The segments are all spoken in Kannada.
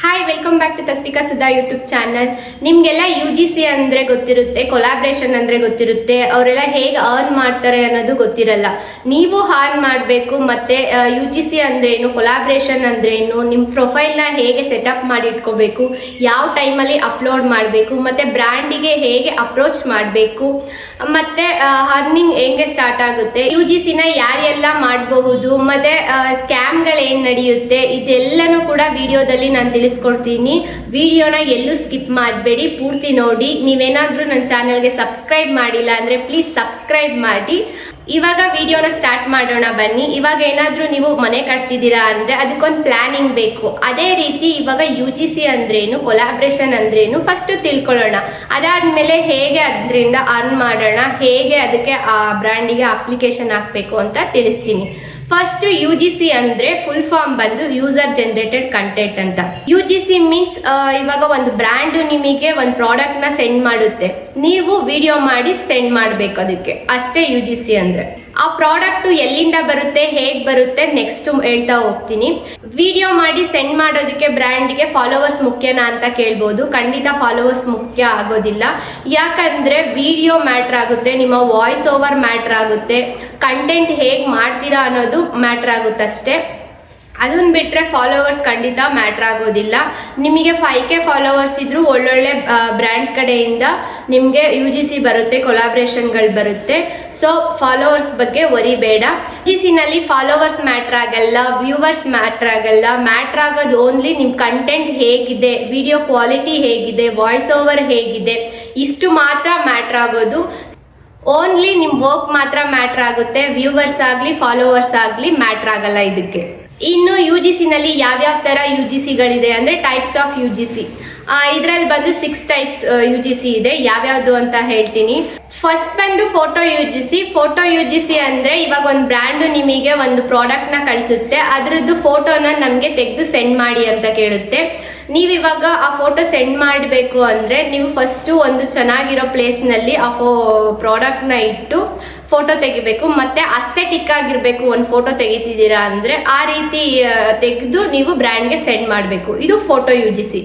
Hi, welcome back to Tasvika Sudha YouTube channel. ನಿಮಗೆಲ್ಲ UGC ಅಂದರೆ ಗೊತ್ತಿರುತ್ತೆ, ಕೊಲಾಬ್ರೇಷನ್ ಅಂದರೆ ಗೊತ್ತಿರುತ್ತೆ. ಅವರೆಲ್ಲ ಹೇಗೆ ಅರ್ನ್ ಮಾಡ್ತಾರೆ ಅನ್ನೋದು ಗೊತ್ತಿರಲ್ಲ. ನೀವು ಅರ್ನ್ ಮಾಡಬೇಕು. ಮತ್ತು UGC ಅಂದ್ರೇನು, ಕೊಲಾಬ್ರೇಷನ್ ಅಂದ್ರೇನು, ನಿಮ್ಮ ಪ್ರೊಫೈಲ್ನ ಹೇಗೆ ಸೆಟಪ್ ಮಾಡಿ ಇಟ್ಕೋಬೇಕು, ಯಾವ ಟೈಮಲ್ಲಿ ಅಪ್ಲೋಡ್ ಮಾಡಬೇಕು, ಮತ್ತು ಬ್ರ್ಯಾಂಡಿಗೆ ಹೇಗೆ ಅಪ್ರೋಚ್ ಮಾಡಬೇಕು, ಮತ್ತು ಅರ್ನಿಂಗ್ ಹೆಂಗೆ ಸ್ಟಾರ್ಟ್ ಆಗುತ್ತೆ, UGCನ ಯಾರೆಲ್ಲ ಮಾಡಬಹುದು, ಮತ್ತು ಸ್ಕ್ಯಾಮ್ಗಳು ಏನು ನಡೆಯುತ್ತೆ, ಇದೆಲ್ಲನೂ ಕೂಡ ವಿಡಿಯೋದಲ್ಲಿ ನಾನು ತಿಳಿಸ್ಕೊಡ್ತೀನಿ. ವಿಡಿಯೋನ ಎಲ್ಲೂ ಸ್ಕಿಪ್ ಮಾಡಬೇಡಿ, ಪೂರ್ತಿ ನೋಡಿ. ನೀವೇನಾದ್ರೂ ನನ್ನ ಚಾನೆಲ್ಗೆ ಸಬ್ಸ್ಕ್ರೈಬ್ ಮಾಡಿಲ್ಲ ಅಂದ್ರೆ ಪ್ಲೀಸ್ ಸಬ್ಸ್ಕ್ರೈಬ್ ಮಾಡಿ. ಇವಾಗ ವಿಡಿಯೋನ ಸ್ಟಾರ್ಟ್ ಮಾಡೋಣ ಬನ್ನಿ. ಇವಾಗ ಏನಾದ್ರೂ ನೀವು ಮನೆ ಕಟ್ತಿದ್ದೀರಾ ಅಂದ್ರೆ ಅದಕ್ಕೊಂದು ಪ್ಲಾನಿಂಗ್ ಬೇಕು. ಅದೇ ರೀತಿ ಇವಾಗ UGC ಅಂದ್ರೇನು, ಕೊಲಾಬ್ರೇಷನ್ ಅಂದ್ರೇನು ಫಸ್ಟ್ ತಿಳ್ಕೊಳ್ಳೋಣ. ಅದಾದ್ಮೇಲೆ ಹೇಗೆ ಅದರಿಂದ ಅರ್ನ್ ಮಾಡೋಣ, ಹೇಗೆ ಅದಕ್ಕೆ ಆ ಬ್ರ್ಯಾಂಡಿಗೆ ಅಪ್ಲಿಕೇಶನ್ ಹಾಕ್ಬೇಕು ಅಂತ ತಿಳಿಸ್ತೀನಿ. ಫಸ್ಟ್ UGC ಅಂದ್ರೆ ಫುಲ್ ಫಾರ್ಮ್ ಬಂದು ಯೂಸರ್ ಜನರೇಟೆಡ್ ಕಂಟೆಂಟ್ ಅಂತ. UGC ಮೀನ್ಸ್ ಇವಾಗ ಒಂದು ಬ್ರ್ಯಾಂಡ್ ನಿಮಗೆ ಒಂದು ಪ್ರಾಡಕ್ಟ್ ನ ಸೆಂಡ್ ಮಾಡುತ್ತೆ, ನೀವು ವಿಡಿಯೋ ಮಾಡಿ ಸೆಂಡ್ ಮಾಡ್ಬೇಕು, ಅದಕ್ಕೆ ಅಷ್ಟೇ UGC ಅಂದ್ರೆ. ಆ ಪ್ರಾಡಕ್ಟ್ ಎಲ್ಲಿಂದ ಬರುತ್ತೆ, ಹೇಗ್ ಬರುತ್ತೆ, ನೆಕ್ಸ್ಟ್ ಹೇಳ್ತಾ ಹೋಗ್ತೀನಿ. ವಿಡಿಯೋ ಮಾಡಿ ಸೆಂಡ್ ಮಾಡೋದಕ್ಕೆ ಬ್ರ್ಯಾಂಡ್ಗೆ ಫಾಲೋವರ್ಸ್ ಮುಖ್ಯನಾ ಅಂತ ಕೇಳ್ಬೋದು. ಖಂಡಿತ ಫಾಲೋವರ್ಸ್ ಮುಖ್ಯ ಆಗೋದಿಲ್ಲ. ಯಾಕಂದ್ರೆ ವಿಡಿಯೋ ಮ್ಯಾಟ್ರ್ ಆಗುತ್ತೆ, ನಿಮ್ಮ ವಾಯ್ಸ್ ಓವರ್ ಮ್ಯಾಟ್ರ್ ಆಗುತ್ತೆ, ಕಂಟೆಂಟ್ ಹೇಗ್ ಮಾಡ್ತೀರಾ ಅನ್ನೋದು ಮ್ಯಾಟ್ರ್ ಆಗುತ್ತೆ ಅಷ್ಟೇ. ಅದನ್ನ ಬಿಟ್ರೆ ಫಾಲೋವರ್ಸ್ ಖಂಡಿತ ಮ್ಯಾಟ್ರ್ ಆಗೋದಿಲ್ಲ. ನಿಮಗೆ 5K ಫಾಲೋವರ್ಸ್ ಇದ್ರು ಒಳ್ಳೊಳ್ಳೆ ಬ್ರ್ಯಾಂಡ್ ಕಡೆಯಿಂದ ನಿಮಗೆ UGC ಬರುತ್ತೆ, ಕೊಲಾಬ್ರೇಷನ್ಗಳು ಬರುತ್ತೆ. ಸೊ ಫಾಲೋವರ್ಸ್ ಬಗ್ಗೆ ವರಿ ಬೇಡ. UGC ನಲ್ಲಿ ಫಾಲೋವರ್ಸ್ ಮ್ಯಾಟ್ರ್ ಆಗಲ್ಲ, ವ್ಯೂವರ್ಸ್ ಮ್ಯಾಟ್ರ್ ಆಗಲ್ಲ. ಮ್ಯಾಟ್ರ್ ಆಗೋದು ಓನ್ಲಿ ನಿಮ್ಮ ಕಂಟೆಂಟ್ ಹೇಗಿದೆ, ವಿಡಿಯೋ ಕ್ವಾಲಿಟಿ ಹೇಗಿದೆ, ವಾಯ್ಸ್ ಓವರ್ ಹೇಗಿದೆ, ಇಷ್ಟು ಮಾತ್ರ ಮ್ಯಾಟ್ರ್ ಆಗೋದು. ಓನ್ಲಿ ನಿಮ್ಮ ವರ್ಕ್ ಮಾತ್ರ ಮ್ಯಾಟ್ರ್ ಆಗುತ್ತೆ. ವ್ಯೂವರ್ಸ್ ಆಗಲಿ ಫಾಲೋವರ್ಸ್ ಆಗಲಿ ಮ್ಯಾಟ್ರ್ ಆಗಲ್ಲ ಇದಕ್ಕೆ. ಇನ್ನು UGC ನಲ್ಲಿ ಯಾವ್ಯಾವ ತರ UGCಗಳಿದೆ ಅಂದ್ರೆ ಟೈಪ್ಸ್ ಆಫ್ UGC. ಇದ್ರಲ್ಲಿ ಬಂದು 6 ಟೈಪ್ಸ್ UGC ಇದೆ. ಯಾವ್ಯಾವ್ದು ಅಂತ ಹೇಳ್ತೀನಿ. ಫಸ್ಟ್ ಬಂದು ಫೋಟೋ UGC. ಫೋಟೋ UGC ಅಂದ್ರೆ ಇವಾಗ ಒಂದು ಬ್ರ್ಯಾಂಡ್ ನಿಮಗೆ ಒಂದು ಪ್ರಾಡಕ್ಟ್ ನ ಕಳಿಸುತ್ತೆ, ಅದ್ರದ್ದು ಫೋಟೋನ ನಮ್ಗೆ ತೆಗೆದು ಸೆಂಡ್ ಮಾಡಿ ಅಂತ ಕೇಳುತ್ತೆ. ನೀವಿವಾಗ ಆ ಫೋಟೋ ಸೆಂಡ್ ಮಾಡಬೇಕು ಅಂದ್ರೆ ನೀವು ಫಸ್ಟ್ ಒಂದು ಚೆನ್ನಾಗಿರೋ ಪ್ಲೇಸ್ ನಲ್ಲಿ ಆ ಪ್ರಾಡಕ್ಟ್ ನ ಇಟ್ಟು ಫೋಟೋ ತೆಗಿಬೇಕು. ಮತ್ತೆ ಅಸ್ಥೆಟಿಕ್ ಆಗಿರ್ಬೇಕು. ಒಂದು ಫೋಟೋ ತೆಗಿತಿದ್ದೀರಾ ಅಂದ್ರೆ ಆ ರೀತಿ ತೆಗೆದು ನೀವು ಬ್ರ್ಯಾಂಡ್ಗೆ ಸೆಂಡ್ ಮಾಡಬೇಕು. ಇದು ಫೋಟೋ UGC.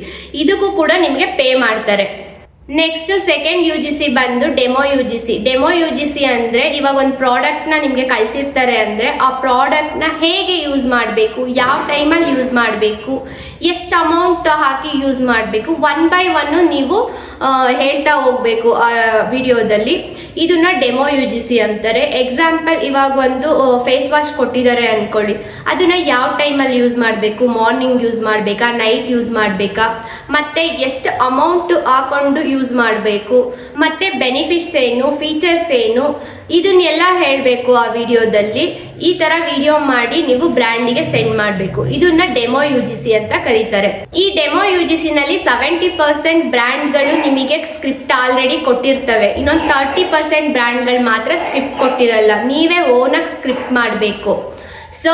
ಇದಕ್ಕೂ ಕೂಡ ನಿಮ್ಗೆ ಪೇ ಮಾಡ್ತಾರೆ. ನೆಕ್ಸ್ಟ್ ಸೆಕೆಂಡ್ UGC ಬಂದು ಡೆಮೋ UGC. ಡೆಮೋ UGC ಅಂದ್ರೆ ಇವಾಗ ಒಂದು ಪ್ರಾಡಕ್ಟ್ ನ ನಿಮ್ಗೆ ಕಳ್ಸಿರ್ತಾರೆ ಅಂದ್ರೆ ಆ ಪ್ರಾಡಕ್ಟ್ ನ ಹೇಗೆ ಯೂಸ್ ಮಾಡಬೇಕು, ಯಾವ ಟೈಮಲ್ಲಿ ಯೂಸ್ ಮಾಡಬೇಕು, ಎಷ್ಟು ಅಮೌಂಟ್ ಹಾಕಿ ಯೂಸ್ ಮಾಡಬೇಕು, 1 by 1 ನೀವು ಹೇಳ್ತಾ ಹೋಗ್ಬೇಕು ಆ ವಿಡಿಯೋದಲ್ಲಿ. ಇದನ್ನ ಡೆಮೋ UGC ಅಂತಾರೆ. ಎಕ್ಸಾಂಪಲ್, ಇವಾಗ ಒಂದು ಫೇಸ್ ವಾಶ್ ಕೊಟ್ಟಿದ್ದಾರೆ ಅನ್ಕೊಳ್ಳಿ, ಅದನ್ನ ಯಾವ ಟೈಮಲ್ಲಿ ಯೂಸ್ ಮಾಡಬೇಕು, ಮಾರ್ನಿಂಗ್ ಯೂಸ್ ಮಾಡಬೇಕಾ, ನೈಟ್ ಯೂಸ್ ಮಾಡಬೇಕಾ, ಮತ್ತೆ ಎಷ್ಟು ಅಮೌಂಟ್ ಹಾಕೊಂಡು ಯೂಸ್ ಮಾಡಬೇಕು, ಮತ್ತೆ ಬೆನಿಫಿಟ್ಸ್ ಏನು, ಫೀಚರ್ಸ್ ಏನು, ಇದನ್ನೆಲ್ಲ ಹೇಳಬೇಕು ಆ ವಿಡಿಯೋದಲ್ಲಿ. ಈ ತರ ವಿಡಿಯೋ ಮಾಡಿ ನೀವು ಬ್ರ್ಯಾಂಡಿಗೆ ಸೆಂಡ್ ಮಾಡಬೇಕು. ಇದನ್ನ ಡೆಮೋ UGC ಅಂತ ಕರೀತಾರೆ. ಈ ಡೆಮೋ UGC ನಲ್ಲಿ 70% ಬ್ರ್ಯಾಂಡ್ಗಳು ನಿಮಗೆ ಸ್ಕ್ರಿಪ್ಟ್ ಆಲ್ರೆಡಿ ಕೊಟ್ಟಿರ್ತವೆ. ಇನ್ನೊಂದು 30% ಬ್ರ್ಯಾಂಡ್ಗಳು ಮಾತ್ರ ಸ್ಕ್ರಿಪ್ಟ್ ಕೊಟ್ಟಿರಲ್ಲ. ನೀವೇ ಓನಾಗಿ ಸ್ಕ್ರಿಪ್ಟ್ ಮಾಡಬೇಕು. ಸೊ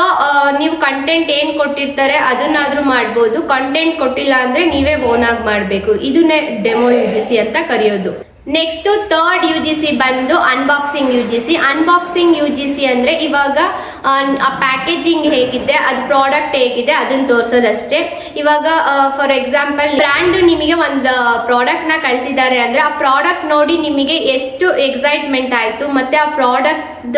ನೀವು ಕಂಟೆಂಟ್ ಏನು ಕೊಟ್ಟಿರ್ತಾರೆ ಅದನ್ನಾದ್ರೂ ಮಾಡ್ಬೋದು. ಕಂಟೆಂಟ್ ಕೊಟ್ಟಿಲ್ಲ ಅಂದ್ರೆ ನೀವೇ ಓನಾಗಿ ಮಾಡಬೇಕು. ಇದನ್ನೇ ಡೆಮೋ UGC ಅಂತ ಕರೆಯೋದು. ನೆಕ್ಸ್ಟ್ ಥರ್ಡ್ UGC ಬಂದು ಅನ್ಬಾಕ್ಸಿಂಗ್ UGC. ಅನ್ಬಾಕ್ಸಿಂಗ್ UGC ಅಂದ್ರೆ ಇವಾಗ ಆ ಪ್ಯಾಕೇಜಿಂಗ್ ಹೇಗಿದೆ, ಅದು ಪ್ರಾಡಕ್ಟ್ ಹೇಗಿದೆ ಅದನ್ನ ತೋರಿಸೋದಷ್ಟೇ. ಇವಾಗ ಫಾರ್ ಎಕ್ಸಾಂಪಲ್, ಬ್ರ್ಯಾಂಡ್ ನಿಮಗೆ ಒಂದು ಪ್ರಾಡಕ್ಟ್ ನ ಕಳಿಸಿದ್ದಾರೆ ಅಂದ್ರೆ ಆ ಪ್ರಾಡಕ್ಟ್ ನೋಡಿ ನಿಮಗೆ ಎಷ್ಟು ಎಕ್ಸೈಟ್ಮೆಂಟ್ ಆಯ್ತು, ಮತ್ತೆ ಆ ಪ್ರಾಡಕ್ಟ್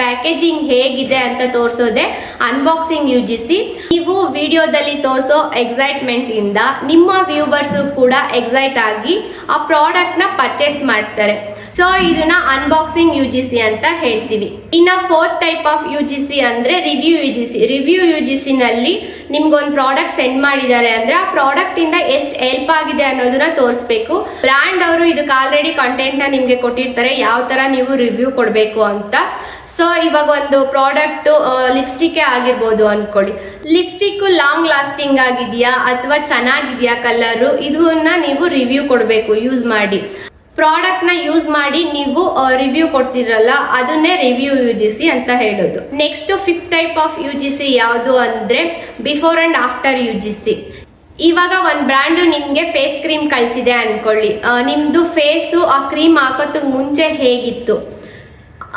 ಪ್ಯಾಕೇಜಿಂಗ್ ಹೇಗಿದೆ ಅಂತ ತೋರಿಸೋದೆ ಅನ್ಬಾಕ್ಸಿಂಗ್ UGC. ನೀವು ವಿಡಿಯೋದಲ್ಲಿ ತೋರಿಸೋ ಎಕ್ಸೈಟ್ಮೆಂಟ್ ಇಂದ ನಿಮ್ಮ ವ್ಯೂವರ್ಸ್ ಕೂಡ ಎಕ್ಸೈಟ್ ಆಗಿ ಆ ಪ್ರಾಡಕ್ಟ್ ನ ಪರ್ಚೇಸ್ ಮಾಡ್ತಾರೆ. ಸೊ ಇದನ್ನ ಅನ್ಬಾಕ್ಸಿಂಗ್ UGC ಅಂತ ಹೇಳ್ತೀವಿ. ಇನ್ನ ಫೋರ್ತ್ ಟೈಪ್ ಆಫ್ UGC ಅಂದ್ರೆ ರಿವ್ಯೂ UGC. ರಿವ್ಯೂ UGC ನಲ್ಲಿ ನಿಮ್ಗೊಂದು ಪ್ರಾಡಕ್ಟ್ ಸೆಂಡ್ ಮಾಡಿದ್ದಾರೆ ಅಂದ್ರೆ ಆ ಪ್ರಾಡಕ್ಟ್ ಇಂದ ಎಷ್ಟು ಹೆಲ್ಪ್ ಆಗಿದೆ ಅನ್ನೋದನ್ನ ತೋರಿಸ್ಬೇಕು. ಬ್ರ್ಯಾಂಡ್ ಅವರು ಇದಕ್ಕೆ ಆಲ್ರೆಡಿ ಕಂಟೆಂಟ್ ನ ನಿಮ್ಗೆ ಕೊಟ್ಟಿರ್ತಾರೆ, ಯಾವ ತರ ನೀವು ರಿವ್ಯೂ ಕೊಡ್ಬೇಕು ಅಂತ. ಸೊ ಇವಾಗ ಒಂದು ಪ್ರಾಡಕ್ಟ್ ಲಿಪ್ಸ್ಟಿಕ್ ಆಗಿರ್ಬೋದು ಅನ್ಕೊಳ್ಳಿ. ಲಿಪ್ಸ್ಟಿಕ್ ಲಾಂಗ್ ಲಾಸ್ಟಿಂಗ್ ಆಗಿದೆಯಾ ಅಥವಾ ಚೆನ್ನಾಗಿದೆಯಾ ಕಲರು, ಇದನ್ನ ನೀವು ರಿವ್ಯೂ ಕೊಡಬೇಕು ಯೂಸ್ ಮಾಡಿ. ಪ್ರಾಡಕ್ಟ್ ನ ಯೂಸ್ ಮಾಡಿ ನೀವು ರಿವ್ಯೂ ಕೊಡ್ತಿರಲ್ಲ, ಅದನ್ನೇ ರಿವ್ಯೂ UGC ಅಂತ ಹೇಳೋದು. Next 5th type of UGC ಯಾವುದು ಅಂದ್ರೆ ಬಿಫೋರ್ ಅಂಡ್ ಆಫ್ಟರ್ UGC. ಇವಾಗ ಒಂದು ಬ್ರ್ಯಾಂಡ್ ನಿಮ್ಗೆ ಫೇಸ್ ಕ್ರೀಮ್ ಕಳಿಸಿದೆ ಅನ್ಕೊಳ್ಳಿ. ನಿಮ್ದು ಫೇಸು ಆ ಕ್ರೀಮ್ ಹಾಕೋದಕ್ಕೆ ಮುಂಚೆ ಹೇಗಿತ್ತು,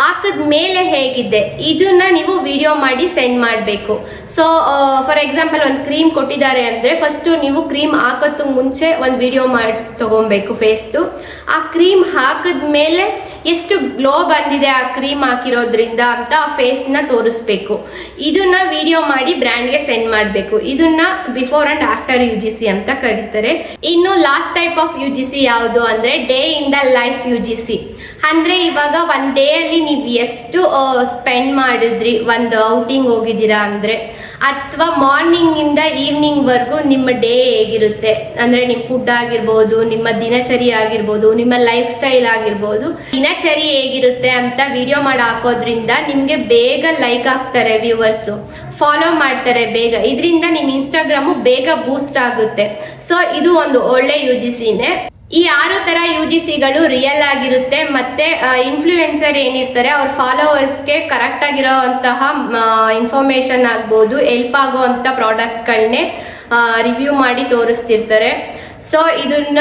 ಹಾಕಿದ ಮೇಲೆ ಹೇಗಿದೆ, ಇದನ್ನ ನೀವು ವಿಡಿಯೋ ಮಾಡಿ ಸೆಂಡ್ ಮಾಡಬೇಕು. ಸೊ ಫಾರ್ ಎಕ್ಸಾಂಪಲ್ ಒಂದು ಕ್ರೀಮ್ ಕೊಟ್ಟಿದ್ದಾರೆ ಅಂದ್ರೆ ಫಸ್ಟ್ ನೀವು ಕ್ರೀಮ್ ಹಾಕೋದು ಮುಂಚೆ ಒಂದು ವಿಡಿಯೋ ಮಾಡಿ ತಗೊಬೇಕು ಫೇಸ್ದು. ಆ ಕ್ರೀಮ್ ಹಾಕಿದ್ಮೇಲೆ ಎಷ್ಟು ಗ್ಲೋ ಬಂದಿದೆ ಆ ಕ್ರೀಮ್ ಹಾಕಿರೋದ್ರಿಂದ ಅಂತ ಆ ಫೇಸ್ ನ ತೋರಿಸ್ಬೇಕು. ಇದನ್ನ ವಿಡಿಯೋ ಮಾಡಿ ಬ್ರ್ಯಾಂಡ್ಗೆ ಸೆಂಡ್ ಮಾಡಬೇಕು. ಇದನ್ನ ಬಿಫೋರ್ ಅಂಡ್ ಆಫ್ಟರ್ UGC ಅಂತ ಕರೀತಾರೆ. ಇನ್ನು ಲಾಸ್ಟ್ ಟೈಪ್ ಆಫ್ UGC ಯಾವುದು ಅಂದ್ರೆ day in the life UGC. ಅಂದ್ರೆ ಇವಾಗ ಒಂದ್ ಡೇ ಅಲ್ಲಿ ನೀವು ಎಷ್ಟು ಸ್ಪೆಂಡ್ ಮಾಡಿದ್ರಿ, ಒಂದು ಔಟಿಂಗ್ ಹೋಗಿದ್ದೀರಾ ಅಂದ್ರೆ, ಅಥವಾ ಮಾರ್ನಿಂಗ್ ಇಂದ ಈವ್ನಿಂಗ್ ವರ್ಗು ನಿಮ್ಮ ಡೇ ಹೇಗಿರುತ್ತೆ ಅಂದ್ರೆ ನಿಮ್ ಫುಡ್ ಆಗಿರ್ಬೋದು, ನಿಮ್ಮ ದಿನಚರಿ ಆಗಿರ್ಬೋದು, ನಿಮ್ಮ ಲೈಫ್ ಸ್ಟೈಲ್ ಆಗಿರ್ಬೋದು, ದಿನಚರಿ ಹೇಗಿರುತ್ತೆ ಅಂತ ವಿಡಿಯೋ ಮಾಡಿ ಹಾಕೋದ್ರಿಂದ ನಿಮ್ಗೆ ಬೇಗ ಲೈಕ್ ಆಗ್ತಾರೆ, ವ್ಯೂವರ್ಸ್ ಫಾಲೋ ಮಾಡ್ತಾರೆ ಬೇಗ. ಇದರಿಂದ ನಿಮ್ ಇನ್ಸ್ಟಾಗ್ರಾಮು ಬೇಗ ಬೂಸ್ಟ್ ಆಗುತ್ತೆ. ಸೊ ಇದು ಒಂದು ಒಳ್ಳೆ UGCನೇ. ಈ 6 ತರ UGCಗಳು ರಿಯಲ್ ಆಗಿರುತ್ತೆ. ಮತ್ತೆ ಇನ್ಫ್ಲೂಯೆನ್ಸರ್ ಏನಿರ್ತಾರೆ ಅವ್ರ ಫಾಲೋವರ್ಸ್ಗೆ ಕರೆಕ್ಟ್ ಆಗಿರೋಂತಹ ಇನ್ಫಾರ್ಮೇಶನ್ ಆಗ್ಬೋದು, ಹೆಲ್ಪ್ ಆಗುವಂತ ಪ್ರಾಡಕ್ಟ್ಗಳನ್ನೇ ರಿವ್ಯೂ ಮಾಡಿ ತೋರಿಸ್ತಿರ್ತಾರೆ. ಸೊ ಇದನ್ನ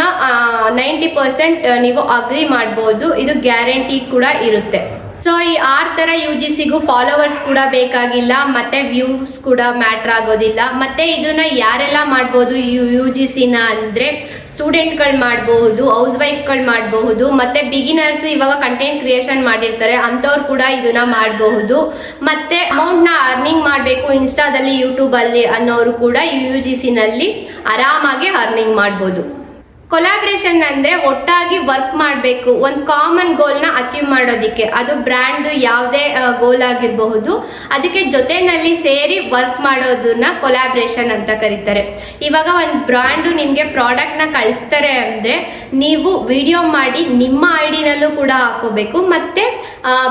90% ನೀವು ಅಗ್ರಿ ಮಾಡ್ಬೋದು. ಇದು ಗ್ಯಾರಂಟಿ ಕೂಡ ಇರುತ್ತೆ. ಸೊ ಈ 6 ತರ UGCಗೂ ಫಾಲೋವರ್ಸ್ ಕೂಡ ಬೇಕಾಗಿಲ್ಲ, ಮತ್ತೆ ವ್ಯೂಸ್ ಕೂಡ ಮ್ಯಾಟ್ರ್ ಆಗೋದಿಲ್ಲ. ಮತ್ತೆ ಇದನ್ನ ಯಾರೆಲ್ಲ ಮಾಡ್ಬೋದು UGCನ ಅಂದ್ರೆ ಸ್ಟೂಡೆಂಟ್ಗಳು ಮಾಡಬಹುದು, ಹೌಸ್ ವೈಫ್ಗಳು ಮಾಡಬಹುದು, ಮತ್ತೆ ಬಿಗಿನರ್ಸ್ ಇವಾಗ ಕಂಟೆಂಟ್ ಕ್ರಿಯೇಷನ್ ಮಾಡಿರ್ತಾರೆ ಅಂಥವ್ರು ಕೂಡ ಇದನ್ನ ಮಾಡಬಹುದು. ಮತ್ತೆ ಅಮೌಂಟ್ ನ ಅರ್ನಿಂಗ್ ಮಾಡಬೇಕು ಇನ್ಸ್ಟಾದಲ್ಲಿ, ಯೂಟ್ಯೂಬ್ ಅಲ್ಲಿ ಅನ್ನೋರು ಕೂಡ UGCನಲ್ಲಿ ಆರಾಮಾಗಿ ಅರ್ನಿಂಗ್ ಮಾಡಬಹುದು. ಕೊಲಾಬ್ರೇಷನ್ ಅಂದ್ರೆ ಒಟ್ಟಾಗಿ ವರ್ಕ್ ಮಾಡಬೇಕು, ಒಂದು ಕಾಮನ್ ಗೋಲ್ ನ ಅಚೀವ್ ಮಾಡೋದಿಕ್ಕೆ. ಅದು ಬ್ರ್ಯಾಂಡ್ ಯಾವುದೇ ಗೋಲ್ ಆಗಿರಬಹುದು, ಅದಕ್ಕೆ ಜೊತೆನಲ್ಲಿ ಸೇರಿ ವರ್ಕ್ ಮಾಡೋದನ್ನ ಕೊಲಾಬ್ರೇಷನ್ ಅಂತ ಕರೀತಾರೆ. ಇವಾಗ ಒಂದು ಬ್ರ್ಯಾಂಡ್ ನಿಮ್ಗೆ ಪ್ರಾಡಕ್ಟ್ ನ ಕಳಿಸ್ತಾರೆ ಅಂದ್ರೆ ನೀವು ವಿಡಿಯೋ ಮಾಡಿ ನಿಮ್ಮ ಐಡಿನಲ್ಲೂ ಕೂಡ ಹಾಕೋಬೇಕು, ಮತ್ತೆ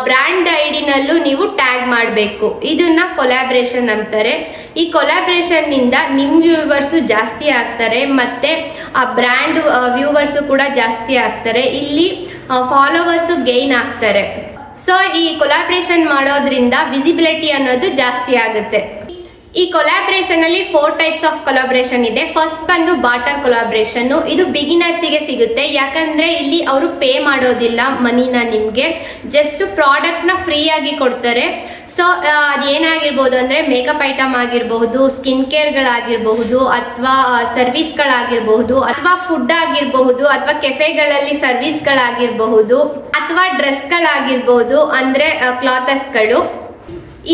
ಬ್ರ್ಯಾಂಡ್ ಐಡಿನಲ್ಲೂ ನೀವು ಟ್ಯಾಗ್ ಮಾಡಬೇಕು. ಇದನ್ನ ಕೊಲಾಬ್ರೇಷನ್ ಅಂತಾರೆ. ಈ ಕೊಲಾಬ್ರೇಷನ್ ನಿಂದ ನಿಮ್ ವ್ಯೂವರ್ಸ್ ಜಾಸ್ತಿ ಆಗ್ತಾರೆ, ಮತ್ತೆ ಆ ಬ್ರ್ಯಾಂಡ್ ವ್ಯೂವರ್ಸ್ ಕೂಡ ಜಾಸ್ತಿ ಆಗ್ತಾರೆ. ಇಲ್ಲಿ ಫಾಲೋವರ್ಸ್ ಗೈನ್ ಆಗ್ತಾರೆ. ಸೊ ಈ ಕೊಲಾಬ್ರೇಷನ್ ಮಾಡೋದ್ರಿಂದ ವಿಸಿಬಿಲಿಟಿ ಅನ್ನೋದು ಜಾಸ್ತಿ ಆಗುತ್ತೆ. ಈ ಕೊಲಾಬ್ರೇಷನ್ ಅಲ್ಲಿ 4 ಟೈಪ್ಸ್ ಆಫ್ ಕೊಲಾಬ್ರೇಷನ್ ಇದೆ. ಫಸ್ಟ್ ಬಂದು ಬಾಟರ್ ಕೊಲಾಬ್ರೇಷನ್. ಇದು ಬಿಗಿನರ್ಸ್ ಗೆ ಸಿಗುತ್ತೆ, ಯಾಕಂದ್ರೆ ಇಲ್ಲಿ ಅವರು ಪೇ ಮಾಡೋದಿಲ್ಲ ಮನಿನ, ನಿಮ್ಗೆ ಜಸ್ಟ್ ಪ್ರಾಡಕ್ಟ್ ನ ಫ್ರೀ ಆಗಿ ಕೊಡ್ತಾರೆ. ಸೊ ಅದೇನಾಗಿರ್ಬೋದು ಅಂದ್ರೆ ಮೇಕಪ್ ಐಟಮ್ ಆಗಿರಬಹುದು, ಸ್ಕಿನ್ ಕೇರ್ ಗಳಾಗಿರಬಹುದು, ಅಥವಾ ಸರ್ವಿಸ್ ಗಳಾಗಿರಬಹುದು, ಅಥವಾ ಫುಡ್ ಆಗಿರಬಹುದು, ಅಥವಾ ಕೆಫೆಗಳಲ್ಲಿ ಸರ್ವಿಸ್ ಗಳಾಗಿರಬಹುದು, ಅಥವಾ ಡ್ರೆಸ್ ಗಳಾಗಿರ್ಬಹುದು, ಅಂದ್ರೆ ಕ್ಲಾಥಸ್ ಗಳು.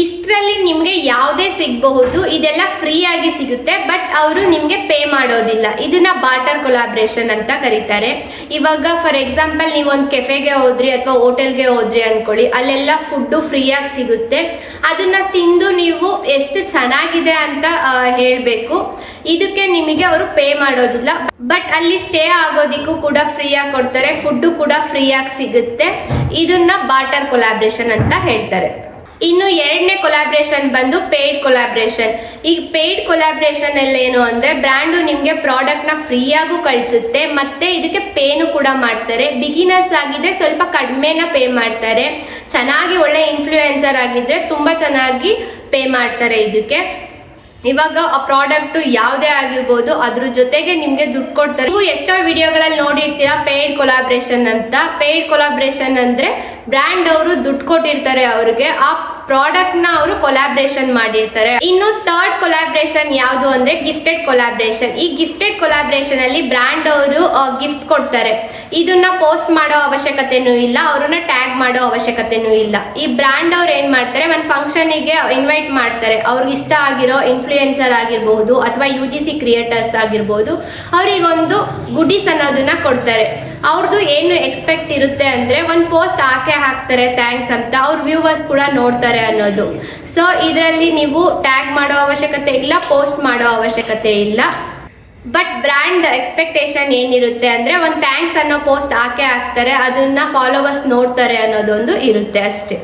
ಇಷ್ಟರಲ್ಲಿ ನಿಮ್ಗೆ ಯಾವುದೇ ಸಿಗಬಹುದು, ಇದೆಲ್ಲ ಫ್ರೀ ಆಗಿ ಸಿಗುತ್ತೆ, ಬಟ್ ಅವರು ನಿಮ್ಗೆ ಪೇ ಮಾಡೋದಿಲ್ಲ. ಇದನ್ನ ಬಾಟರ್ ಕೊಲಾಬ್ರೇಷನ್ ಅಂತ ಕರೀತಾರೆ. ಇವಾಗ ಫಾರ್ ಎಕ್ಸಾಂಪಲ್ ನೀವು ಒಂದು ಕೆಫೆಗೆ ಹೋದ್ರಿ ಅಥವಾ ಹೋಟೆಲ್ಗೆ ಹೋದ್ರಿ ಅನ್ಕೊಳ್ಳಿ, ಅಲ್ಲೆಲ್ಲ ಫುಡ್ ಫ್ರೀ ಆಗಿ ಸಿಗುತ್ತೆ. ಅದನ್ನ ತಿಂದು ನೀವು ಎಷ್ಟು ಚೆನ್ನಾಗಿದೆ ಅಂತ ಹೇಳ್ಬೇಕು. ಇದಕ್ಕೆ ನಿಮಗೆ ಅವರು ಪೇ ಮಾಡೋದಿಲ್ಲ, ಬಟ್ ಅಲ್ಲಿ ಸ್ಟೇ ಆಗೋದಿಕ್ಕೂ ಕೂಡ ಫ್ರೀ ಆಗಿ ಕೊಡ್ತಾರೆ, ಫುಡ್ ಕೂಡ ಫ್ರೀ ಆಗಿ ಸಿಗುತ್ತೆ. ಇದನ್ನ ಬಾಟರ್ ಕೊಲಾಬ್ರೇಷನ್ ಅಂತ ಹೇಳ್ತಾರೆ. ಇನ್ನು 2ನೇ ಕೊಲಾಬ್ರೇಷನ್ ಬಂದು ಪೇಯ್ಡ್ ಕೊಲಾಬ್ರೇಷನ್. ಈ ಪೇಯ್ಡ್ ಕೊಲಾಬ್ರೇಷನ್ ಅಲ್ಲಿ ಏನು ಅಂದ್ರೆ ಬ್ರ್ಯಾಂಡ್ ನಿಮ್ಗೆ ಪ್ರಾಡಕ್ಟ್ ನ ಫ್ರೀ ಆಗು ಕಳಿಸುತ್ತೆ, ಮತ್ತೆ ಇದಕ್ಕೆ ಪೇನು ಕೂಡ ಮಾಡ್ತಾರೆ. ಬಿಗಿನರ್ಸ್ ಆಗಿದ್ರೆ ಸ್ವಲ್ಪ ಕಡಿಮೆನ ಪೇ ಮಾಡ್ತಾರೆ, ಚೆನ್ನಾಗಿ ಒಳ್ಳೆ ಇನ್ಫ್ಲೂಯೆನ್ಸರ್ ಆಗಿದ್ರೆ ತುಂಬಾ ಚೆನ್ನಾಗಿ ಪೇ ಮಾಡ್ತಾರೆ ಇದಕ್ಕೆ. ಇವಾಗ ಆ ಪ್ರಾಡಕ್ಟ್ ಯಾವುದೇ ಆಗಿರ್ಬೋದು, ಅದ್ರ ಜೊತೆಗೆ ನಿಮ್ಗೆ ದುಡ್ಡು ಕೊಡ್ತಾರೆ. ನೀವು ಎಷ್ಟೋ ವಿಡಿಯೋಗಳಲ್ಲಿ ನೋಡಿರ್ತೀರಾ ಪೇಯ್ಡ್ ಕೊಲಾಬ್ರೇಷನ್ ಅಂತ. ಪೇಯ್ಡ್ ಕೊಲಾಬ್ರೇಷನ್ ಅಂದ್ರೆ ಬ್ರ್ಯಾಂಡ್ ಅವರು ದುಡ್ಡು ಕೊಟ್ಟಿರ್ತಾರೆ ಅವ್ರಿಗೆ, ಆ ಪ್ರಾಡಕ್ಟ್ ನ ಅವರು ಕೊಲಾಬ್ರೇಷನ್ ಮಾಡಿರ್ತಾರೆ. ಇನ್ನು 3rd ಕೊಲಾಬ್ರೇಷನ್ ಯಾವುದು ಅಂದ್ರೆ ಗಿಫ್ಟೆಡ್ ಕೊಲಾಬ್ರೇಷನ್. ಈ ಗಿಫ್ಟೆಡ್ ಕೊಲಾಬ್ರೇಷನ್ ಅಲ್ಲಿ ಬ್ರ್ಯಾಂಡ್ ಅವರು ಗಿಫ್ಟ್ ಕೊಡ್ತಾರೆ. ಇದನ್ನ ಪೋಸ್ಟ್ ಮಾಡೋ ಅವಶ್ಯಕತೆನೂ ಇಲ್ಲ, ಅವ್ರನ್ನ ಟ್ಯಾಗ್ ಮಾಡೋ ಅವಶ್ಯಕತೆನೂ ಇಲ್ಲ. ಈ ಬ್ರ್ಯಾಂಡ್ ಅವ್ರು ಏನ್ ಮಾಡ್ತಾರೆ, ಒಂದು ಫಂಕ್ಷನ್ ಗೆ ಇನ್ವೈಟ್ ಮಾಡ್ತಾರೆ. ಅವ್ರಿಗೆ ಇಷ್ಟ ಆಗಿರೋ ಇನ್ಫ್ಲೂಯೆನ್ಸರ್ ಆಗಿರ್ಬಹುದು ಅಥವಾ UGC ಕ್ರಿಯೇಟರ್ಸ್ ಆಗಿರ್ಬಹುದು, ಅವ್ರಿಗೊಂದು ಗುಡೀಸ್ ಅನ್ನೋದನ್ನ ಕೊಡ್ತಾರೆ. ಅವ್ರದ್ದು ಏನು ಎಕ್ಸ್ಪೆಕ್ಟ್ ಇರುತ್ತೆ ಅಂದ್ರೆ ಒಂದು ಪೋಸ್ಟ್ ಹಾಕ್ತಾರೆ ಥ್ಯಾಂಕ್ಸ್ ಅಂತ, ಅವ್ರ ವ್ಯೂವರ್ಸ್ ಕೂಡ ನೋಡ್ತಾರೆ ಅನ್ನೋದು. ಸೊ ಇದರಲ್ಲಿ ನೀವು ಟ್ಯಾಗ್ ಮಾಡೋ ಅವಶ್ಯಕತೆ ಇಲ್ಲ, ಪೋಸ್ಟ್ ಮಾಡೋ ಅವಶ್ಯಕತೆ ಇಲ್ಲ. ಬಟ್ ಬ್ರ್ಯಾಂಡ್ ಎಕ್ಸ್ಪೆಕ್ಟೇಷನ್ ಏನಿರುತ್ತೆ ಅಂದ್ರೆ ಒಂದು ಥ್ಯಾಂಕ್ಸ್ ಅನ್ನೋ ಪೋಸ್ಟ್ ಹಾಕ್ತಾರೆ, ಅದನ್ನ ಫಾಲೋವರ್ಸ್ ನೋಡ್ತಾರೆ ಅನ್ನೋದೊಂದು ಇರುತ್ತೆ ಅಷ್ಟೇ.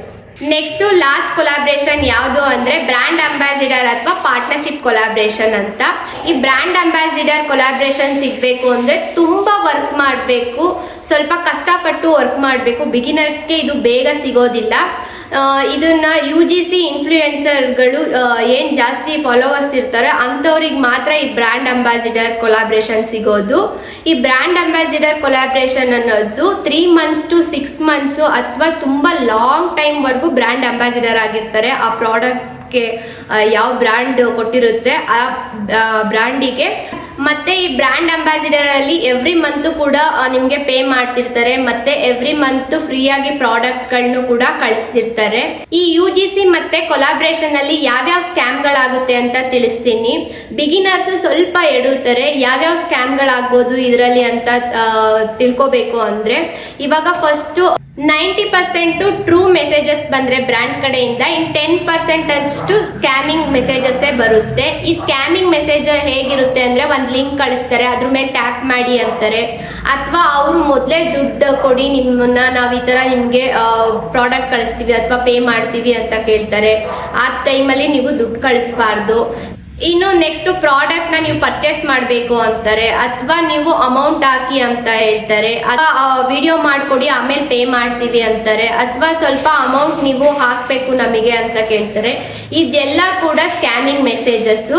ನೆಕ್ಸ್ಟ್ ಲಾಸ್ಟ್ ಕೊಲಾಬ್ರೇಷನ್ ಯಾವುದು ಅಂದ್ರೆ ಬ್ರ್ಯಾಂಡ್ ಅಂಬಾಸಿಡರ್ ಅಥವಾ ಪಾರ್ಟ್ನರ್ಶಿಪ್ ಕೊಲಾಬ್ರೇಷನ್ ಅಂತ. ಈ ಬ್ರ್ಯಾಂಡ್ ಅಂಬಾಸಿಡರ್ ಕೊಲಾಬ್ರೇಷನ್ ಸಿಗ್ಬೇಕು ಅಂದ್ರೆ ತುಂಬಾ ವರ್ಕ್ ಮಾಡಬೇಕು, ಸ್ವಲ್ಪ ಕಷ್ಟಪಟ್ಟು ವರ್ಕ್ ಮಾಡಬೇಕು. ಬಿಗಿನರ್ಸ್ಗೆ ಇದು ಬೇಗ ಸಿಗೋದಿಲ್ಲ. ಇದನ್ನ UGC ಇನ್ಫ್ಲೂಯೆನ್ಸರ್ಗಳು ಏನ್ ಜಾಸ್ತಿ ಫಾಲೋವರ್ಸ್ ಇರ್ತಾರೆ ಅಂಥವ್ರಿಗೆ ಮಾತ್ರ ಈ ಬ್ರ್ಯಾಂಡ್ ಅಂಬಾಸಿಡರ್ ಕೊಲಾಬ್ರೇಷನ್ ಸಿಗೋದು. ಈ ಬ್ರ್ಯಾಂಡ್ ಅಂಬಾಸಿಡರ್ ಕೊಲಾಬ್ರೇಷನ್ ಅನ್ನೋದು 3 months to 6 months ಅಥವಾ ತುಂಬಾ ಲಾಂಗ್ ಟೈಮ್ ವರ್ಗು ಬ್ರ್ಯಾಂಡ್ ಅಂಬಾಸಿಡರ್ ಆಗಿರ್ತಾರೆ ಆ ಪ್ರಾಡಕ್ಟ್ ಪ್ರಾಡಕ್ಟ್ಗೆ ಯಾವ ಬ್ರ್ಯಾಂಡ್ ಕೊಟ್ಟಿರುತ್ತೆ ಆ ಬ್ರ್ಯಾಂಡಿಗೆ. ಮತ್ತೆ ಈ ಬ್ರ್ಯಾಂಡ್ ಅಂಬಾಸಿಡರ್ ಅಲ್ಲಿ ಎವ್ರಿ ಮಂತ್ ಕೂಡ ನಿಮ್ಗೆ ಪೇ ಮಾಡ್ತಿರ್ತಾರೆ, ಮತ್ತೆ ಎವ್ರಿ ಮಂತ್ ಫ್ರೀ ಆಗಿ ಪ್ರಾಡಕ್ಟ್ ಗಳನ್ನು ಕೂಡ ಕಳಿಸ್ತಿರ್ತಾರೆ. ಈ UGC ಮತ್ತೆ ಕೊಲಾಬ್ರೇಷನ್ ಅಲ್ಲಿ ಯಾವ್ಯಾವ ಸ್ಕ್ಯಾಮ್ ಗಳಾಗುತ್ತೆ ಅಂತ ತಿಳಿಸ್ತೀನಿ. ಬಿಗಿನರ್ಸ್ ಸ್ವಲ್ಪ ಎಡುತ್ತಾರೆ, ಯಾವ್ಯಾವ ಸ್ಕ್ಯಾಮ್ ಗಳಾಗ್ಬೋದು ಇದರಲ್ಲಿ ಅಂತ ತಿಳ್ಕೋಬೇಕು ಅಂದ್ರೆ, ಇವಾಗ ಫಸ್ಟ್ 90% ಟ್ರೂ ಮೆಸೇಜಸ್ ಬಂದ್ರೆ ಬ್ರ್ಯಾಂಡ್ ಕಡೆಯಿಂದ, ಇನ್ 10% ಅಷ್ಟು ಸ್ಕ್ಯಾಮಿಂಗ್ ಮೆಸೇಜಸ್ ಬರುತ್ತೆ. ಈ ಸ್ಕ್ಯಾಮಿಂಗ್ ಮೆಸೇಜ್ ಹೇಗಿರುತ್ತೆ ಅಂದ್ರೆ, ಒಂದ್ ಲಿಂಕ್ ಕಳಿಸ್ತಾರೆ, ಅದ್ರ ಮೇಲೆ ಟ್ಯಾಪ್ ಮಾಡಿ ಅಂತಾರೆ, ಅಥವಾ ಅವರು ಮೊದಲೇ ದುಡ್ಡು ಕೊಡಿ, ನಿಮ್ಮನ್ನ ನಾವ್ ಈ ತರ ನಿಮ್ಗೆ ಪ್ರಾಡಕ್ಟ್ ಕಳಿಸ್ತೀವಿ ಅಥವಾ ಪೇ ಮಾಡ್ತೀವಿ ಅಂತ ಕೇಳ್ತಾರೆ. ಆ ಟೈಮಲ್ಲಿ ನೀವು ದುಡ್ಡು ಕಳಿಸ್ಬಾರ್ದು. ಇನ್ನು ನೆಕ್ಸ್ಟ್ ಪ್ರಾಡಕ್ಟ್ ನ ನೀವು ಪರ್ಚೇಸ್ ಮಾಡಬೇಕು ಅಂತಾರೆ, ಅಥವಾ ನೀವು ಅಮೌಂಟ್ ಹಾಕಿ ಅಂತ ಹೇಳ್ತಾರೆ, ಅಥವಾ ವಿಡಿಯೋ ಮಾಡ್ಕೊಡಿ ಆಮೇಲೆ ಪೇ ಮಾಡ್ತೀವಿ ಅಂತಾರೆ, ಅಥವಾ ಸ್ವಲ್ಪ ಅಮೌಂಟ್ ನೀವು ಹಾಕ್ಬೇಕು ನಮಗೆ ಅಂತ ಕೇಳ್ತಾರೆ. ಇದೆಲ್ಲ ಕೂಡ ಸ್ಕ್ಯಾಮಿಂಗ್ ಮೆಸೇಜಸ್.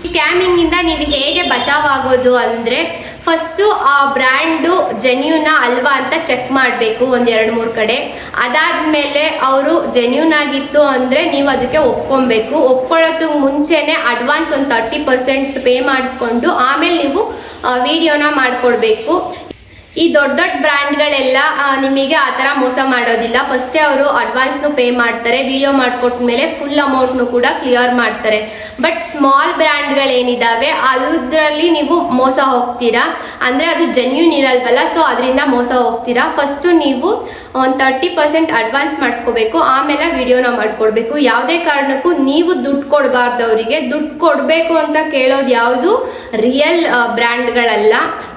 ಸ್ಕ್ಯಾಮಿಂಗ್ ಇಂದ ನೀವು ಹೇಗೆ ಬಚಾವ್ ಆಗೋದು ಅಂದ್ರೆ, ಫಸ್ಟ್ ಆ ಬ್ರ್ಯಾಂಡು ಜೆನ್ಯೂನ್ ಅಲ್ವಾ ಅಂತ ಚೆಕ್ ಮಾಡಬೇಕು ಒಂದ್ 2-3 ಕಡೆ. ಅದಾದ್ಮೇಲೆ ಅವರು ಜೆನ್ಯೂನ್ ಆಗಿತ್ತು ಅಂದ್ರೆ ನೀವು ಅದಕ್ಕೆ ಒಪ್ಕೊಬೇಕು. ಒಪ್ಕೊಳ್ಳೋದಕ್ಕೆ ಮುಂಚೆನೆ ಅಡ್ವಾನ್ಸ್ ಒಂದು 30% ಪೇ ಮಾಡಿಸ್ಕೊಂಡು ಆಮೇಲೆ ನೀವು ವಿಡಿಯೋನ ಮಾಡ್ಕೊಡ್ಬೇಕು. ಈ ದೊಡ್ಡ ದೊಡ್ಡ ಬ್ರ್ಯಾಂಡ್ಗಳೆಲ್ಲ ನಿಮಗೆ ಆ ಥರ ಮೋಸ ಮಾಡೋದಿಲ್ಲ. ಫಸ್ಟೇ ಅವರು ಅಡ್ವಾನ್ಸ್ನು ಪೇ ಮಾಡ್ತಾರೆ, ವಿಡಿಯೋ ಮಾಡಿಕೊಟ್ಮೇಲೆ ಫುಲ್ ಅಮೌಂಟ್ನು ಕೂಡ ಕ್ಲಿಯರ್ ಮಾಡ್ತಾರೆ. ಬಟ್ ಸ್ಮಾಲ್ ಬ್ರ್ಯಾಂಡ್ಗಳೇನಿದ್ದಾವೆ ಅದರಲ್ಲಿ ನೀವು ಮೋಸ ಹೋಗ್ತೀರಾ, ಅಂದರೆ ಅದು ಜೆನ್ಯೂನ್ ಇರಲ್ವಲ್ಲ, ಸೊ ಅದರಿಂದ ಮೋಸ ಹೋಗ್ತೀರಾ. ಫಸ್ಟು ನೀವು ಒಂದು 30% ಅಡ್ವಾನ್ಸ್ ಮಾಡಿಸ್ಕೋಬೇಕು, ಆಮೇಲೆ ವಿಡಿಯೋನ ಮಾಡಿಕೊಡ್ಬೇಕು. ಯಾವುದೇ ಕಾರಣಕ್ಕೂ ನೀವು ದುಡ್ಡು ಕೊಡಬಾರ್ದು ಅವರಿಗೆ. ದುಡ್ಡು ಕೊಡಬೇಕು ಅಂತ ಕೇಳೋದು ಯಾವುದು ರಿಯಲ್ ಬ್ರ್ಯಾಂಡ್ಗಳಲ್ಲ.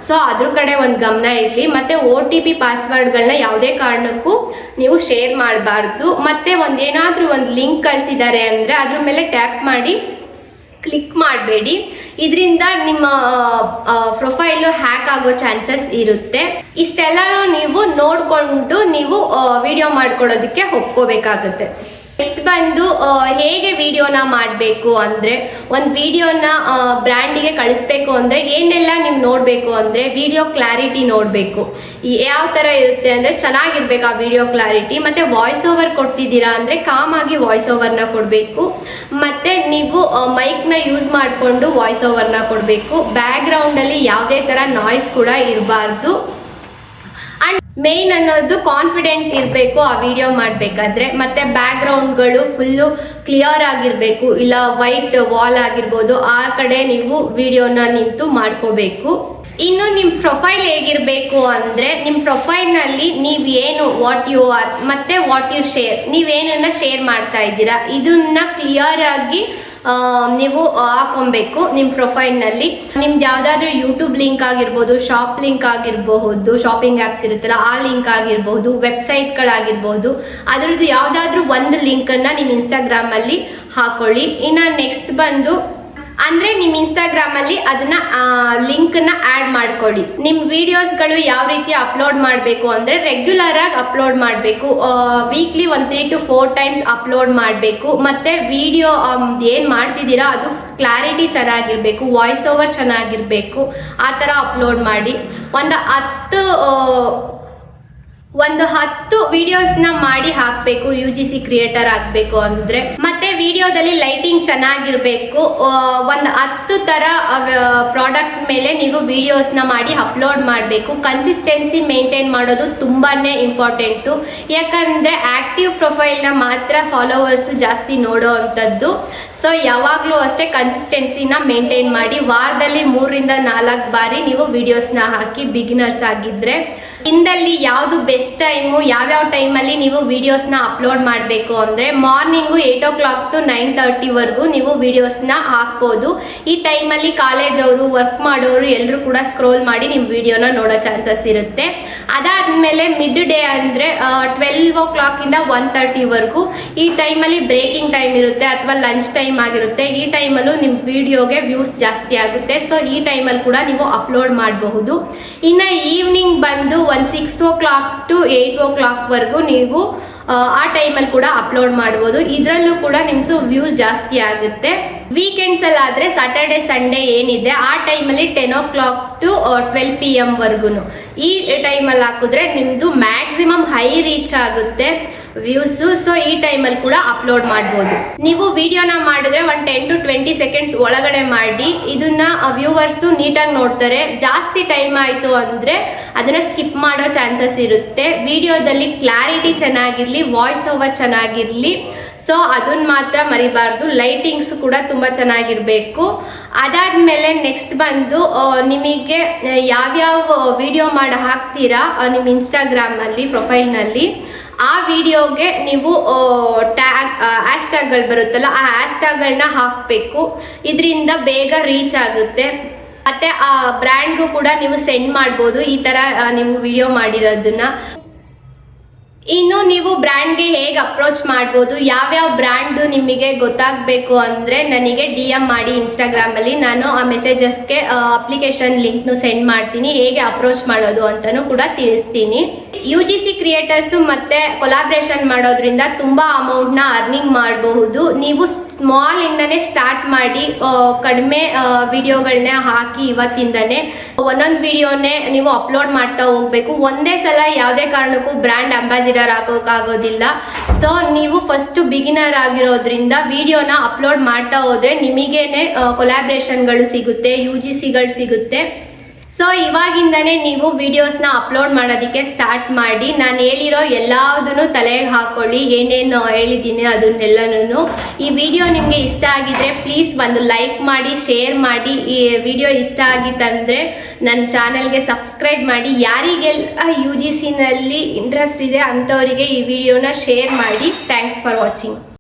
ಸೊ ಅದ್ರ ಕಡೆ ಒಂದು ಗಮನ ಇರಲಿ. ಮತ್ತೆ OTP ಪಾಸ್ವರ್ಡ್ಗಳನ್ನ ಯಾವುದೇ ಕಾರಣಕ್ಕೂ ನೀವು ಶೇರ್ ಮಾಡಬಾರ್ದು. ಮತ್ತೆ ಏನಾದ್ರೂ ಒಂದು ಲಿಂಕ್ ಕಳಿಸಿದ್ದಾರೆ ಅಂದ್ರೆ ಅದ್ರ ಮೇಲೆ ಟ್ಯಾಪ್ ಮಾಡಿ ಕ್ಲಿಕ್ ಮಾಡಬೇಡಿ. ಇದರಿಂದ ನಿಮ್ಮ ಪ್ರೊಫೈಲು ಹ್ಯಾಕ್ ಆಗೋ ಚಾನ್ಸಸ್ ಇರುತ್ತೆ. ಇಷ್ಟೆಲ್ಲನೂ ನೀವು ನೋಡ್ಕೊಂಡು ನೀವು ವಿಡಿಯೋ ಮಾಡ್ಕೊಡೋದಕ್ಕೆ ಒಪ್ಕೋಬೇಕಾಗುತ್ತೆ. ನೆಕ್ಸ್ಟ್ ಬಂದು ಹೇಗೆ ವಿಡಿಯೋನ ಮಾಡಬೇಕು ಅಂದರೆ, ಒಂದು ವಿಡಿಯೋನ ಬ್ರ್ಯಾಂಡಿಗೆ ಕಳಿಸ್ಬೇಕು ಅಂದರೆ ಏನೆಲ್ಲ ನೀವು ನೋಡಬೇಕು ಅಂದರೆ, ವಿಡಿಯೋ ಕ್ಲಾರಿಟಿ ನೋಡಬೇಕು. ಯಾವ ಥರ ಇರುತ್ತೆ ಅಂದರೆ ಚೆನ್ನಾಗಿರ್ಬೇಕು ಆ ವಿಡಿಯೋ ಕ್ಲಾರಿಟಿ. ಮತ್ತು ವಾಯ್ಸ್ ಓವರ್ ಕೊಡ್ತಿದ್ದೀರಾ ಅಂದರೆ ಕಾಮಾಗಿ ವಾಯ್ಸ್ ಓವರ್ನ ಕೊಡಬೇಕು. ಮತ್ತು ನೀವು ಮೈಕ್ನ ಯೂಸ್ ಮಾಡಿಕೊಂಡು ವಾಯ್ಸ್ ಓವರ್ನ ಕೊಡಬೇಕು. ಬ್ಯಾಕ್ಗ್ರೌಂಡಲ್ಲಿ ಯಾವುದೇ ಥರ ನಾಯ್ಸ್ ಕೂಡ ಇರಬಾರ್ದು. ಅಂಡ್ ಮೇನ್ ಅನ್ನೋದು ಕಾನ್ಫಿಡೆಂಟ್ ಇರಬೇಕು ಆ ವಿಡಿಯೋ ಮಾಡಬೇಕಾದ್ರೆ. ಮತ್ತೆ ಬ್ಯಾಕ್ ಗ್ರೌಂಡ್ಗಳು ಫುಲ್ಲು ಕ್ಲಿಯರ್ ಆಗಿರಬೇಕು, ಇಲ್ಲ ವೈಟ್ ವಾಲ್ ಆಗಿರ್ಬೋದು, ಆ ಕಡೆ ನೀವು ವಿಡಿಯೋನ ನಿಂತು ಮಾಡ್ಕೋಬೇಕು. ಇನ್ನು ನಿಮ್ಮ ಪ್ರೊಫೈಲ್ ಹೇಗಿರಬೇಕು ಅಂದರೆ, ನಿಮ್ಮ ಪ್ರೊಫೈಲ್ನಲ್ಲಿ ನೀವೇನು ವಾಟ್ ಯು ಆರ್ ಮತ್ತು ವಾಟ್ ಯು ಶೇರ್, ನೀವೇನನ್ನ ಶೇರ್ ಮಾಡ್ತಾ ಇದ್ದೀರಾ ಇದನ್ನ ಕ್ಲಿಯರ್ ಆಗಿ ನೀವು ಹಾಕೊಬೇಕು ನಿಮ್ಮ ಪ್ರೊಫೈಲ್ನಲ್ಲಿ. ನಿಮ್ದು ಯಾವುದಾದ್ರೂ ಯೂಟ್ಯೂಬ್ ಲಿಂಕ್ ಆಗಿರ್ಬೋದು, ಶಾಪ್ ಲಿಂಕ್ ಆಗಿರಬಹುದು, ಶಾಪಿಂಗ್ ಆ್ಯಪ್ಸ್ ಇರುತ್ತಲ್ಲ ಆ ಲಿಂಕ್ ಆಗಿರ್ಬೋದು, ವೆಬ್ಸೈಟ್ಗಳಾಗಿರ್ಬೋದು, ಅದರದ್ದು ಯಾವುದಾದ್ರೂ ಒಂದು ಲಿಂಕನ್ನು ನಿಮ್ಮ ಇನ್ಸ್ಟಾಗ್ರಾಮಲ್ಲಿ ಹಾಕೊಳ್ಳಿ. ಇನ್ನು ನೆಕ್ಸ್ಟ್ ಬಂದು ಅಂದರೆ ನಿಮ್ಮ ಇನ್ಸ್ಟಾಗ್ರಾಮಲ್ಲಿ ಅದನ್ನ ಲಿಂಕ್ನ ಆ್ಯಡ್ ಮಾಡ್ಕೊಳ್ಳಿ. ನಿಮ್ಮ ವಿಡಿಯೋಸ್ಗಳು ಯಾವ ರೀತಿ ಅಪ್ಲೋಡ್ ಮಾಡಬೇಕು ಅಂದರೆ, ರೆಗ್ಯುಲರ್ ಆಗಿ ಅಪ್ಲೋಡ್ ಮಾಡಬೇಕು. ವೀಕ್ಲಿ 3 to 4 ಟೈಮ್ಸ್ ಅಪ್ಲೋಡ್ ಮಾಡಬೇಕು. ಮತ್ತು ವಿಡಿಯೋ ಏನು ಮಾಡ್ತಿದ್ದೀರಾ ಅದು ಕ್ಲಾರಿಟಿ ಚೆನ್ನಾಗಿರಬೇಕು, ವಾಯ್ಸ್ ಓವರ್ ಚೆನ್ನಾಗಿರಬೇಕು, ಆ ಥರ ಅಪ್ಲೋಡ್ ಮಾಡಿ. ಒಂದು 10 ವಿಡಿಯೋಸ್ನ ಮಾಡಿ ಹಾಕಬೇಕು UGC ಕ್ರಿಯೇಟರ್ ಆಗಬೇಕು ಅಂದರೆ. ಮತ್ತೆ ವಿಡಿಯೋದಲ್ಲಿ ಲೈಟಿಂಗ್ ಚೆನ್ನಾಗಿರಬೇಕು. ಒಂದು 10 ಥರ ಪ್ರಾಡಕ್ಟ್ ಮೇಲೆ ನೀವು ವಿಡಿಯೋಸ್ನ ಮಾಡಿ ಅಪ್ಲೋಡ್ ಮಾಡಬೇಕು. ಕನ್ಸಿಸ್ಟೆನ್ಸಿ ಮೇಂಟೈನ್ ಮಾಡೋದು ತುಂಬಾ ಇಂಪಾರ್ಟೆಂಟು. ಯಾಕಂದರೆ ಆ್ಯಕ್ಟಿವ್ ಪ್ರೊಫೈಲ್ನ ಮಾತ್ರ ಫಾಲೋವರ್ಸು ಜಾಸ್ತಿ ನೋಡೋ ಅಂಥದ್ದು. ಸೊ ಯಾವಾಗಲೂ ಅಷ್ಟೇ ಕನ್ಸಿಸ್ಟೆನ್ಸಿನ ಮೇಂಟೈನ್ ಮಾಡಿ. ವಾರದಲ್ಲಿ 3 ರಿಂದ 4 ಬಾರಿ ನೀವು ವಿಡಿಯೋಸ್ನ ಹಾಕಿ, ಬಿಗಿನರ್ಸ್ ಆಗಿದ್ದರೆ. ಇಂದಲ್ಲಿ ಯಾವುದು ಬೆಸ್ಟ್ ಟೈಮು, ಯಾವ್ಯಾವ ಟೈಮಲ್ಲಿ ನೀವು ವಿಡಿಯೋಸ್ನ ಅಪ್ಲೋಡ್ ಮಾಡಬೇಕು ಅಂದರೆ, ಮಾರ್ನಿಂಗು 8 o'clock to 9:30ವರೆಗೂ ನೀವು ವಿಡಿಯೋಸ್ನ ಹಾಕ್ಬೋದು. ಈ ಟೈಮಲ್ಲಿ ಕಾಲೇಜ್ ಅವರು, ವರ್ಕ್ ಮಾಡೋರು ಎಲ್ಲರೂ ಕೂಡ ಸ್ಕ್ರೋಲ್ ಮಾಡಿ ನಿಮ್ಮ ವಿಡಿಯೋನ ನೋಡೋ ಚಾನ್ಸಸ್ ಇರುತ್ತೆ. ಅದಾದಮೇಲೆ ಮಿಡ್ ಡೇ ಅಂದರೆ 12 o'clock ಇಂದ 1:30ವರೆಗೂ ಈ ಟೈಮಲ್ಲಿ ಬ್ರೇಕಿಂಗ್ ಟೈಮ್ ಇರುತ್ತೆ, ಅಥವಾ ಲಂಚ್ ಟೈಮ್ ಆಗಿರುತ್ತೆ. ಈ ಟೈಮಲ್ಲೂ ನಿಮ್ಮ ವಿಡಿಯೋಗೆ ವ್ಯೂಸ್ ಜಾಸ್ತಿ ಆಗುತ್ತೆ. ಸೊ ಈ ಟೈಮಲ್ಲಿ ಕೂಡ ನೀವು ಅಪ್ಲೋಡ್ ಮಾಡಬಹುದು. ಇನ್ನು ಈವ್ನಿಂಗ್ ಬಂದು 6 o'clock to 8 o'clockವರೆಗೂ ನೀವು ಆ ಟೈಮಲ್ಲಿ ಕೂಡ ಅಪ್ಲೋಡ್ ಮಾಡ್ಬೋದು. ಇದರಲ್ಲೂ ಕೂಡ ನಿಮ್ದು ವ್ಯೂಸ್ ಜಾಸ್ತಿ ಆಗುತ್ತೆ. ವೀಕೆಂಡ್ಸ್ ಅಲ್ಲಿ ಆದರೆ ಸ್ಯಾಟರ್ಡೆ ಸಂಡೇ ಏನಿದೆ ಆ ಟೈಮಲ್ಲಿ 10 o'clock to 12 PM ವರ್ಗು ಈ ಟೈಮಲ್ಲಿ ಹಾಕಿದ್ರೆ ನಿಮ್ದು ಮ್ಯಾಕ್ಸಿಮಮ್ ಹೈ ರೀಚ್ ಆಗುತ್ತೆ. ವ್ಯೂಸ್. ಸೊ ಈ ಟೈಮಲ್ಲಿ ಕೂಡ ಅಪ್ಲೋಡ್ ಮಾಡ್ಬೋದು. ನೀವು ವಿಡಿಯೋನ ಮಾಡಿದ್ರೆ ಒಂದು 10 to 20 seconds ಒಳಗಡೆ ಮಾಡಿ. ಇದನ್ನ ವ್ಯೂವರ್ಸ್ ನೀಟಾಗಿ ನೋಡ್ತಾರೆ. ಜಾಸ್ತಿ ಟೈಮ್ ಆಯ್ತು ಅಂದ್ರೆ ಅದನ್ನ ಸ್ಕಿಪ್ ಮಾಡೋ ಚಾನ್ಸಸ್ ಇರುತ್ತೆ. ವಿಡಿಯೋದಲ್ಲಿ ಕ್ಲಾರಿಟಿ ಚೆನ್ನಾಗಿರ್ಲಿ, ವಾಯ್ಸ್ ಓವರ್ ಚೆನ್ನಾಗಿರ್ಲಿ. ಸೊ ಅದನ್ನ ಮಾತ್ರ ಮರಿಬಾರ್ದು. ಲೈಟಿಂಗ್ಸ್ ಕೂಡ ತುಂಬಾ ಚೆನ್ನಾಗಿರ್ಬೇಕು. ಅದಾದ್ಮೇಲೆ ನೆಕ್ಸ್ಟ್ ಬಂದು ನಿಮಗೆ ಯಾವ್ಯಾವ ವಿಡಿಯೋ ಮಾಡಿ ಹಾಕ್ತೀರಾ ನಿಮ್ಮ ಇನ್ಸ್ಟಾಗ್ರಾಮ್ ಅಲ್ಲಿ ಪ್ರೊಫೈಲ್ನಲ್ಲಿ, ಆ ವಿಡಿಯೋಗೆ ನೀವು ಹ್ಯಾಶ್ಟ್ಯಾಗ್ಗಳು ಬರುತ್ತಲ್ಲ, ಆ ಹ್ಯಾಶ್ಟ್ಯಾಗ್ಗಳನ್ನ ಹಾಕಬೇಕು. ಇದರಿಂದ ಬೇಗ ರೀಚ್ ಆಗುತ್ತೆ. ಮತ್ತೆ ಆ ಬ್ರ್ಯಾಂಡ್ಗೂ ಕೂಡ ನೀವು ಸೆಂಡ್ ಮಾಡ್ಬೋದು ಈ ತರ ನೀವು ವಿಡಿಯೋ ಮಾಡಿರೋದನ್ನ. ಇನ್ನು ನೀವು ಬ್ರ್ಯಾಂಡ್ಗೆ ಹೇಗೆ ಅಪ್ರೋಚ್ ಮಾಡ್ಬೋದು, ಯಾವ್ಯಾವ ಬ್ರ್ಯಾಂಡ್ ನಿಮಗೆ ಗೊತ್ತಾಗಬೇಕು ಅಂದ್ರೆ ನನಗೆ DM ಮಾಡಿ ಇನ್ಸ್ಟಾಗ್ರಾಮ್ ಅಲ್ಲಿ. ನಾನು ಆ ಮೆಸೇಜಸ್ಗೆ ಅಪ್ಲಿಕೇಶನ್ ಲಿಂಕ್ನು ಸೆಂಡ್ ಮಾಡ್ತೀನಿ. ಹೇಗೆ ಅಪ್ರೋಚ್ ಮಾಡೋದು ಅಂತಾನು ಕೂಡ ತಿಳಿಸ್ತೀನಿ. UGC ಕ್ರಿಯೇಟರ್ಸ್ ಮತ್ತೆ ಕೊಲಾಬ್ರೇಷನ್ ಮಾಡೋದ್ರಿಂದ ತುಂಬಾ ಅಮೌಂಟ್ ನ ಅರ್ನಿಂಗ್ ಮಾಡಬಹುದು. ನೀವು ಸ್ಮಾಲ್ ಇಂದಾನೆ ಸ್ಟಾರ್ಟ್ ಮಾಡಿ ಕಡಿಮೆ ವಿಡಿಯೋಗಳನ್ನ ಹಾಕಿ ಇವತ್ತಿಂದಾನೆ ಒಂದೊಂದು ವಿಡಿಯೋನೇ ನೀವು ಅಪ್ಲೋಡ್ ಮಾಡ್ತಾ ಹೋಗ್ಬೇಕು. ಒಂದೇ ಸಲ ಯಾವುದೇ ಕಾರಣಕ್ಕೂ ಬ್ರ್ಯಾಂಡ್ ಅಂಬಾಸಿಡರ್ ಆಗೋಕ್ಕಾಗೋದಿಲ್ಲ. ಸೊ ನೀವು ಫಸ್ಟ್ ಬಿಗಿನರ್ ಆಗಿರೋದ್ರಿಂದ ವಿಡಿಯೋನ ಅಪ್ಲೋಡ್ ಮಾಡ್ತಾ ಹೋದ್ರೆ ನಿಮಗೇನೆ ಕೊಲಾಬ್ರೇಷನ್ಗಳು ಸಿಗುತ್ತೆ, UGCಗಳು ಸಿಗುತ್ತೆ. ಸೊ ಇವಾಗಿಂದಾನೇ ನೀವು ವಿಡಿಯೋಸ್ನ ಅಪ್ಲೋಡ್ ಮಾಡೋದಕ್ಕೆ ಸ್ಟಾರ್ಟ್ ಮಾಡಿ. ನಾನು ಹೇಳಿರೋ ಎಲ್ಲದನ್ನು ತಲೆಗೆ ಹಾಕೊಳ್ಳಿ, ಏನೇನು ಹೇಳಿದ್ದೀನಿ ಅದನ್ನೆಲ್ಲನೂ. ಈ ವಿಡಿಯೋ ನಿಮಗೆ ಇಷ್ಟ ಆಗಿದ್ರೆ ಪ್ಲೀಸ್ ಒಂದು ಲೈಕ್ ಮಾಡಿ, ಶೇರ್ ಮಾಡಿ. ಈ ವಿಡಿಯೋ ಇಷ್ಟ ಆಗಿತ್ತಂದ್ರೆ ನನ್ನ ಚಾನೆಲ್ಗೆ ಸಬ್ಸ್ಕ್ರೈಬ್ ಮಾಡಿ. ಯಾರಿಗೆಲ್ಲ UGCನಲ್ಲಿ ಇಂಟ್ರೆಸ್ಟ್ ಇದೆ ಅಂಥವರಿಗೆ ಈ ವಿಡಿಯೋನ ಶೇರ್ ಮಾಡಿ. Thanks for watching.